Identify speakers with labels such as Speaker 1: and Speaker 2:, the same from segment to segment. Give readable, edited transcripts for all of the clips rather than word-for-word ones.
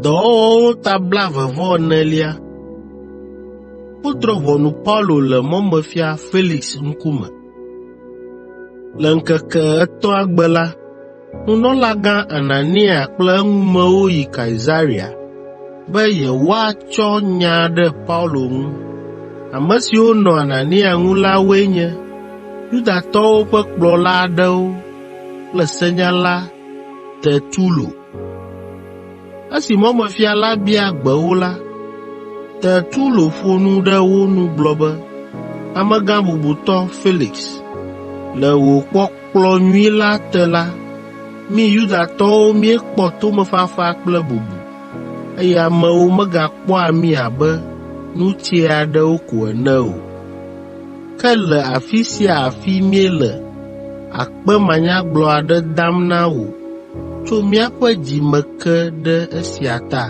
Speaker 1: Dɔwɔwɔwo ta blavevɔ-nelia. Wodrɔ̃ ʋɔnu Paulo le mɔmefia Felix ŋkume. Le ŋkeke etɔ̃a gbe la, nunɔlagã Anania kple eŋumewo yi Kaesarea be yewoatsɔ nya ɖe Paulo ŋu. Ame siwo nɔ Anania ŋu la woe nye Yudatɔwo ƒe kplɔla aɖewo kple senyala Tertulo. Esi mɔmefia la bia gbe wo la, Tertulo ƒo nu ɖe wo nu gblɔ be, amegã bubutɔ Felix, le wò kpɔkplɔ nyui la te la, mí Yudatɔwo míekpɔ tomefafa kple bubu, eye amewo megakpɔa mí abe nu tsɛ aɖewo ko ene o. Ke le afi sia afi míele akpemanyagblɔ aɖe dam na wò tso míaƒe dzi me ke ɖe esia ta.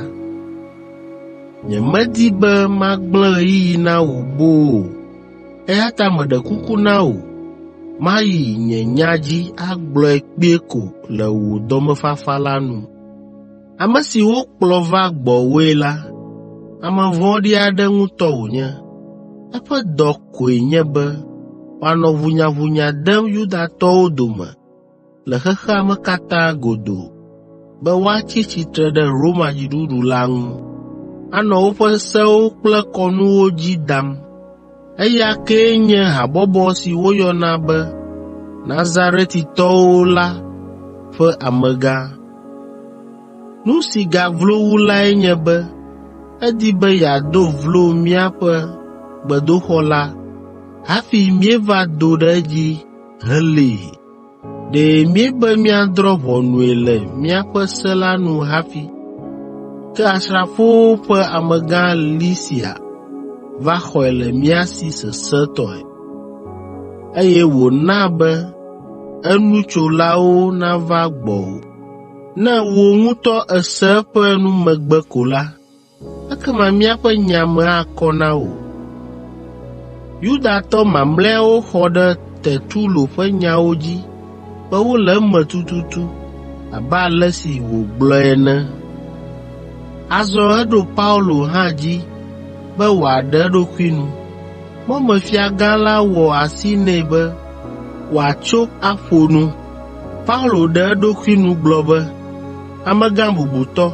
Speaker 1: Nyemedi be magblẽ ɣeyiɣi na wò boo o, eya ta meɖe kuku na wò, mayi nye nya dzi agblɔe kpie ko le wò dɔmefafa la nu. Ame si wokplɔ va gbɔwòe la, ame vɔ̃ɖi aɖe ŋutɔ wònye. Eƒe dɔ koe nye be wòanɔ ʋunyaʋunya dem Yudatɔwo dome le xexea me katã godoo, be woatsi tsitre ɖe Roma dziɖuɖu la ŋu, anɔ woƒe sewo kple kɔnuwo dzi dam. Eya kee nye habɔbɔ si woyɔna be Nazaretitɔwo la ƒe amegã. Nu si gavlo wu lae nye be edi be yeado vlo míaƒe gbedoxɔ la hafi míeva do ɖe edzi helée. Ɖe míebe míadrɔ̃ ʋɔnue le míaƒe se la nu hafi. Ke asrafowo ƒe amegã Lisia va xɔe le mía si sesẽtɔe, eye wòna be enutsolawo nava gbɔwò. Ne wò ŋutɔ èse eƒe numegbe ko la, ekema míaƒe nya me akɔ na wò. Yudatɔ mamlɛawo xɔ ɖe Tertulo ƒe nyawo dzi be wole eme tututu abe ale si wògblɔe ene. Azɔ eɖo Paulo hã dzi be wòaɖe eɖokui nu. Mɔmefiagã la wɔ asi nɛ be wòatso aƒo nu. Paulo ɖe eɖokui nu gblɔ be, amegã bubutɔ,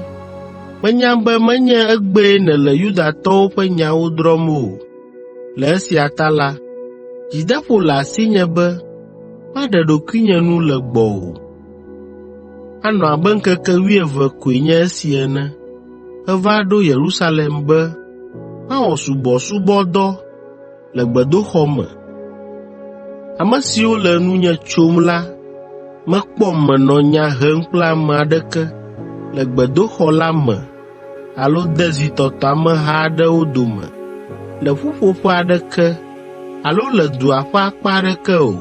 Speaker 1: menya be menye egbee nèle Yudatɔwo ƒe nyawo drɔ̃m o. Le esia ta la, dzideƒo le asinye be maɖe ɖokuinye nu le gbɔwò. Anɔ abe ŋkeke 12 koe nye esi ene, eva ɖo Yerusalem be mawɔ subɔsubɔdɔ le gbedoxɔ me. Ame siwo le nunye tsom la mekpɔm menɔ nya hem kple ame aɖeke le gbedoxɔ la me alo de zitɔtɔ ameha aɖewo dome le ƒuƒoƒe aɖeke alo le dua ƒe akpa aɖeke o.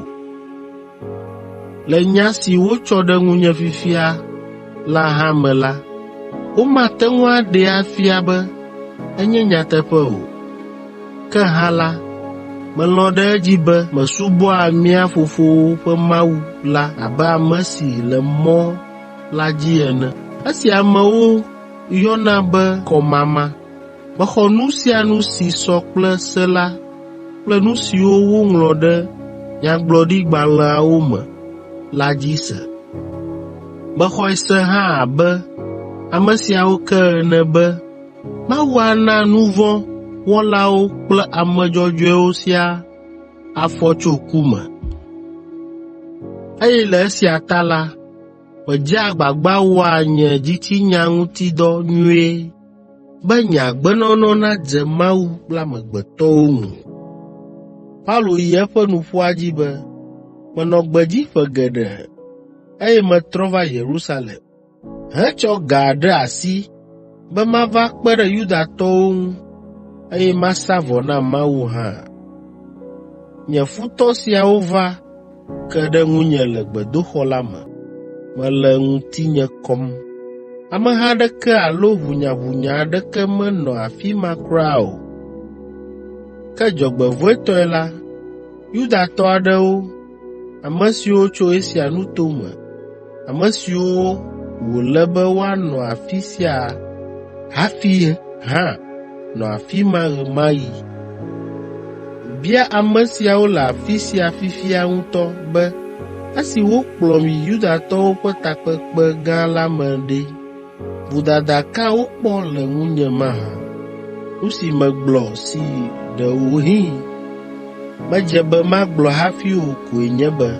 Speaker 1: Le nya si wotsɔ ɖe ŋunye fifia la hã me la, womate ŋu aɖee afia be enye nyateƒe o. Ke hã la, melɔ̃ ɖe edzi be mesubɔa mía fofowo ƒe Mawu la abe ame si le mɔ la dzi ene. Esi amewo yɔna be kɔmama, mexɔ nu sia nu si sɔ kple se la kple nu siwo woŋlɔ ɖe nyagblɔɖigbalẽawo me la dzi se. Mexɔe se hã abe ame siawo ke ene be Mawu ana nu vɔ̃ wɔlawo kple ame dzɔdzɔewo siaa afɔ tso ku me. Eye le esia ta la, medze agbagba wɔa nye dzitsinya ŋuti dɔ nyuie be nye agbenɔnɔ nadze Mawu kple amegbetɔwo ŋu. Paulo yi eƒe nuƒoa dzi be, menɔ gbedzi ƒe geɖe, eye metrɔ va Yerusalem, hetsɔ ga ɖe asi be mava kpe ɖe Yudatɔwo ŋu, eye masa vɔ na Mawu hã. Nye futɔ siawo va ke ɖe ŋunye le gbedoxɔ la me, mele ŋutinye kɔm. Ameha aɖeke alo ʋunyaʋunya aɖeke menɔ afi ma kura o. Ke dzɔgbevɔ̃etɔe la, Yudatɔ aɖewo, ame siwo tso Asia nuto me, ame siwo wòle be woanɔ afi sia hafi hã nɔ afi ma ɣe ma ɣi. Bia ame siawo le afi sia fifia ŋutɔ be esi wokplɔm yi Yudatɔwo ƒe takpekpe gã la me ɖe, vodada ka wokpɔ le ŋunye mahã? Nu si megblɔ si ɖewohĩ medze be magblɔ hafi o koe nye be,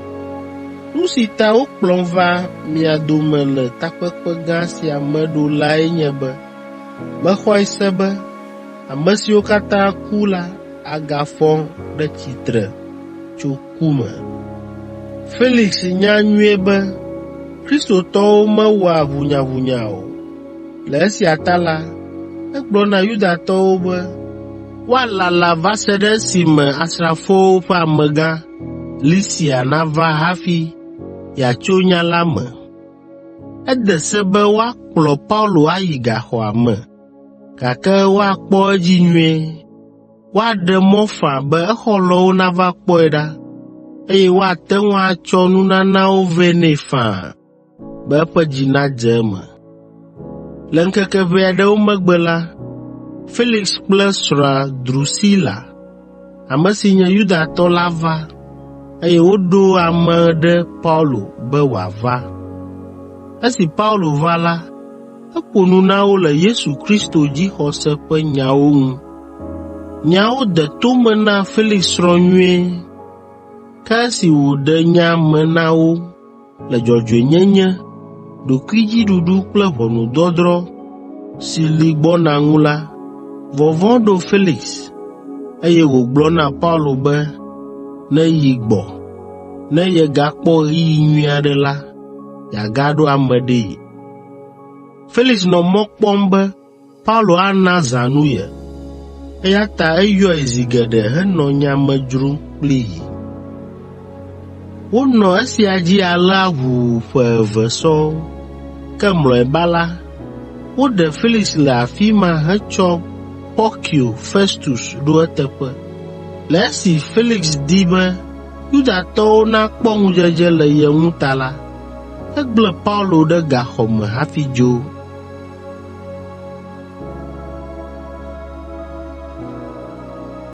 Speaker 1: nu si ta wokplɔm va mia dome le takpekpe gã sia me ɖo lae nye be mexɔe se be ame siwo katã ku la agafɔ ɖe tsitre tso ku me. Felix nya nyuie be kristotɔwo mewɔa ʋunyaʋunya o. Le esia ta la, egblɔ na Yudatɔwo be woalala va se ɖe esime asrafowo ƒe amegã Lisia nava hafi yeatso nya la me. Ede se be woakplɔ Paulo ayi gaxɔa me, gake woakpɔ edzi nyuie, woaɖe mɔ fã be exɔlɔ̃wo nava kpɔe ɖa, eye woate ŋu atsɔ nunanawo vɛ nɛ fãa be eƒe dzi nadze eme. Le ŋkeke ʋɛ aɖewo megbe la, Felix kple srɔ̃a Drusila, ame si nye Yudatɔ la va, eye woɖo ame ɖe Paulo be wòava. Esi Paulo va la, eƒo nu na wo le Yesu Kristo dzixɔse ƒe nyawo ŋu. Nyawo de to me na Felix srɔ̃ nyuie, ke esi wòɖe nya me na wo le dzɔdzɔenyenye, ɖokuidziɖuɖu kple ʋɔnudɔdrɔ̃ si li gbɔna ŋu la, vɔvɔ̃ ɖo Felix, eye wògblɔ na Paulo be ne yi gbɔ, ne yegakpɔ ɣeyiɣi nyui aɖe la, yeagaɖo ame ɖee. Felix nɔ mɔ kpɔm be Paulo ana zãnu ye, eya ta eyɔe zi geɖe henɔ nya me dzrom kplii. Wonɔ esia dzi alea ʋuu ƒe 2 sɔŋ, ke mlɔeba la, woɖe Felix le afi ma hetsɔ Porkio Festus ɖo eteƒe. Le esi Felix di be Yudatɔwo nakpɔ ŋudzedze le ye ŋu ta la, egblẽ Paulo ɖe gaxɔ me hafi dzo.